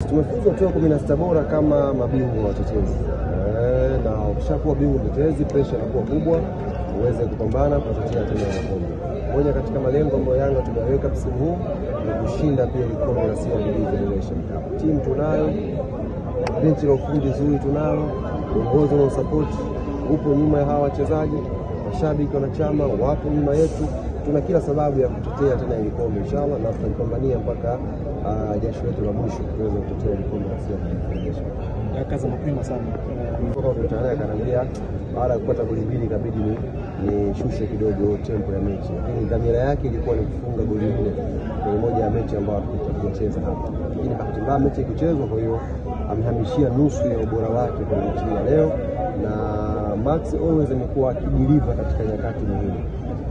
Tumefuzwa hatua 16 bora kama mabingwa watetezi. Na ukishakuwa bingwa mtetezi, pressure inakuwa kubwa, uweze kupambana kutetea tena kombe. Moja katika malengo ambayo Yanga tumeweka msimu huu ni kushinda pia kombe la CRDB Federation Cup. Timu tunayo, benchi la ufundi zuri tunalo, uongozi na support upo nyuma ya hawa wachezaji, mashabiki wanachama wapo nyuma yetu. Tuna kila sababu ya kutetea tena ile kombe inshallah, na tutapambania mpaka jasho letu la mwisho tuweze kutetea ile kombe la CRDB Federation Cup. Kazi mapema sana. Kwa mtandao kanambia baada ya kupata goli mbili ikabidi ni shushe kidogo tempo ya mechi. Lakini dhamira yake ilikuwa ni kufunga goli 4 kwenye moja ya mechi ambayo tutacheza hapa. Lakini bahati mbaya mechi ikuchezwa, kwa hiyo amehamishia nusu ya ubora wake kwa mechi ya leo, na Max always amekuwa akideliver katika nyakati muhimu.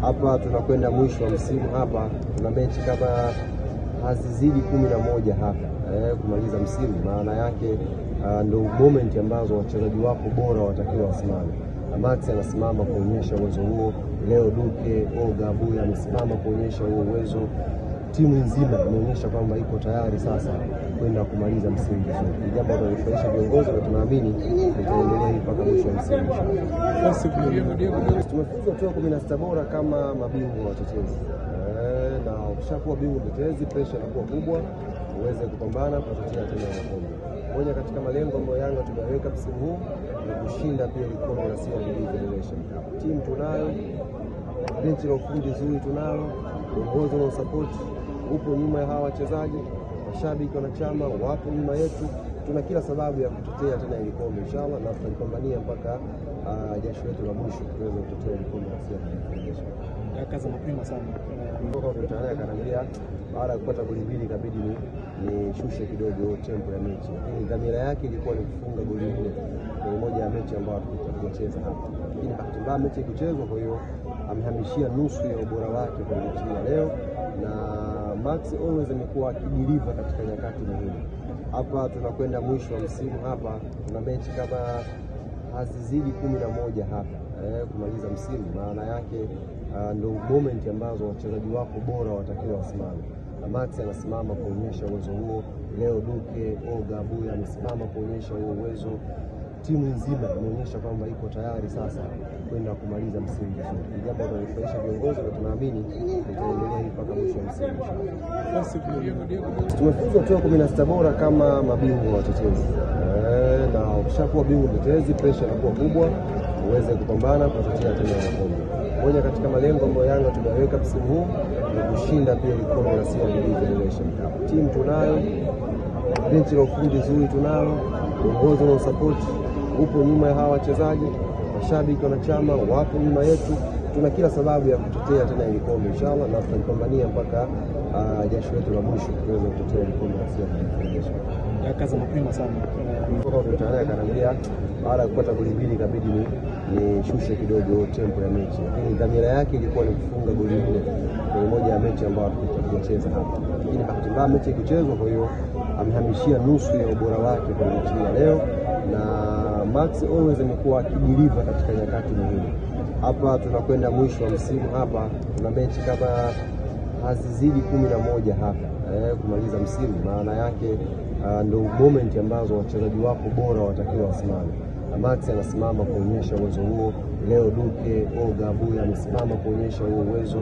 Hapa tunakwenda mwisho wa msimu, hapa tuna mechi kama hazizidi 11 hapa kumaliza msimu. Maana yake ndio moment ambazo wachezaji wako bora watakiwa wasimame. Max anasimama kuonyesha uwezo huo. Leo Duke Oga Abuya amesimama kuonyesha huo uwezo. Timu nzima inaonyesha kwamba iko tayari sasa kwenda kumaliza msimu vizuri. Ni jambo linalofurahisha viongozi na tunaamini litaendelea mpaka mwisho wa msimu. Tumefuzwa hatua 16 bora kama mabingwa watetezi. Na ukishakuwa bingwa mtetezi, pressure inakuwa kubwa, uweze kupambana kutetea tena kombe. Moja katika malengo ambayo Yanga tumeweka msimu huu ni kushinda pia kombe la CRDB Federation Cup. Timu tunayo, benchi la ufundi zuri tunalo, uongozi na support upo nyuma ya hawa wachezaji, mashabiki wanachama wapo nyuma yetu. Tuna kila sababu ya kutetea tena ile kombe inshallah, na tutapambania mpaka jasho letu la mwisho tuweze kutetea ile kombe la CRDB Federation Cup. Kazi mapema sana. Kwa mtandao kanambia baada ya kupata goli mbili ikabidi ni shushe kidogo tempo ya mechi. Lakini dhamira yake ilikuwa ni kufunga goli 4 kwenye moja ya mechi ambayo tutacheza hapa. Lakini bahati mbaya mechi ikuchezwa, kwa hiyo amehamishia nusu ya ubora wake kwa mechi ya leo, na Max always amekuwa akideliver katika nyakati muhimu. Hapa tunakwenda mwisho wa msimu, hapa tuna mechi kama hazizidi 11 hapa kumaliza msimu. Maana yake ndio moment ambazo wachezaji wako bora watakiwa wasimame. Max anasimama kuonyesha uwezo huo. Leo Duke Oga Abuya amesimama kuonyesha huo uwezo. Timu nzima inaonyesha kwamba iko tayari sasa kwenda kumaliza msimu vizuri. Ni jambo linalofurahisha viongozi na tunaamini litaendelea mpaka mwisho wa msimu. Tumefuzwa hatua 16 bora kama mabingwa watetezi. Na ukishakuwa bingwa mtetezi, pressure inakuwa kubwa, uweze kupambana kutetea tena kombe. Moja katika malengo ambayo Yanga tumeweka msimu huu ni kushinda pia kombe la CRDB Federation Cup. Timu tunayo, benchi la ufundi zuri tunalo, uongozi na support upo nyuma ya hawa wachezaji, mashabiki wanachama wapo nyuma yetu. Tuna kila sababu ya kutetea tena ile kombe inshallah, na tutapambania mpaka jasho letu la mwisho tuweze kutetea ile kombe la CRDB Federation Cup. Kazi mapema sana. Kwa mtandao kanambia baada ya kupata goli mbili ikabidi ni shushe kidogo tempo ya mechi. Lakini dhamira yake ilikuwa ni kufunga goli 4 kwenye moja ya mechi ambayo tutacheza hapa. Lakini bahati mbaya mechi ikuchezwa, kwa hiyo amehamishia nusu ya ubora wake kwa mechi ya leo, na Max always amekuwa akideliver katika nyakati muhimu. Hapa tunakwenda mwisho wa msimu, hapa tuna mechi kama hazizidi 11 hapa kumaliza msimu. Maana yake ndio moment ambazo wachezaji wako bora watakiwa wasimame. Max anasimama kuonyesha uwezo huo. Leo Duke Oga Abuya amesimama kuonyesha huo uwezo.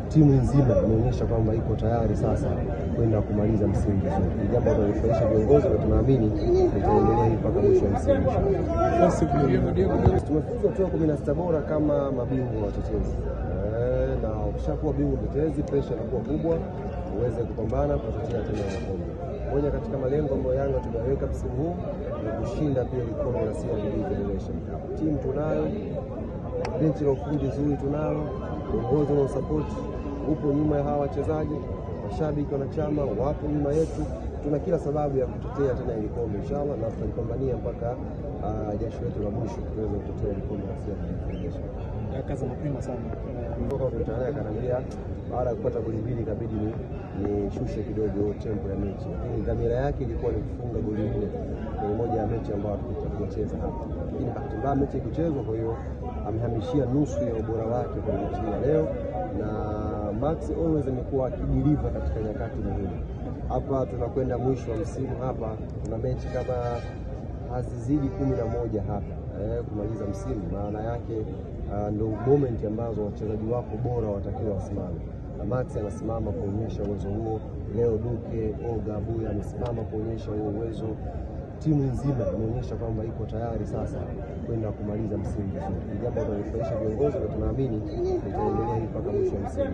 Timu nzima inaonyesha kwamba iko tayari sasa kwenda kumaliza msimu vizuri. Ni jambo linalofurahisha viongozi na tunaamini litaendelea mpaka mwisho wa msimu. Tumefuzwa hatua 16 bora kama mabingwa watetezi. Na ukishakuwa bingwa mtetezi, pressure inakuwa kubwa, uweze kupambana kutetea tena kombe. Moja katika malengo ambayo Yanga tumeweka msimu huu ni kushinda pia kombe la CRDB Federation Cup. Timu tunayo, benchi la ufundi zuri tunalo, uongozi na support upo nyuma ya hawa wachezaji, mashabiki wanachama wapo nyuma yetu. Tuna kila sababu ya kutetea tena ile kombe inshallah, na tutapambania mpaka jasho letu la mwisho tuweze kutetea ile kombe la CRDB Federation Cup. Kazi mapema sana. Kwa mtandao kanambia baada ya kupata goli mbili ikabidi ni shushe kidogo tempo ya mechi. Lakini dhamira yake ilikuwa ni kufunga goli 4 kwenye moja ya mechi ambayo tutacheza hapa. Lakini bahati mbaya mechi ikuchezwa, kwa hiyo amehamishia nusu ya ubora wake kwa mechi ya leo, na Max always amekuwa akideliver katika nyakati muhimu. hapa tunakwenda mwisho wa msimu. Hapa tuna mechi kama hazizidi 11 hapa kumaliza msimu. Maana yake ndio moment ambazo wachezaji wako bora watakiwa wasimame. Max anasimama kuonyesha uwezo huo, leo Duke Oga Buya amesimama kuonyesha huo uwezo. Timu nzima inaonyesha kwamba iko tayari sasa kwenda kumaliza msimu vizuri. Ni jambo linalofurahisha viongozi na tunaamini litaendelea mpaka mwisho wa msimu.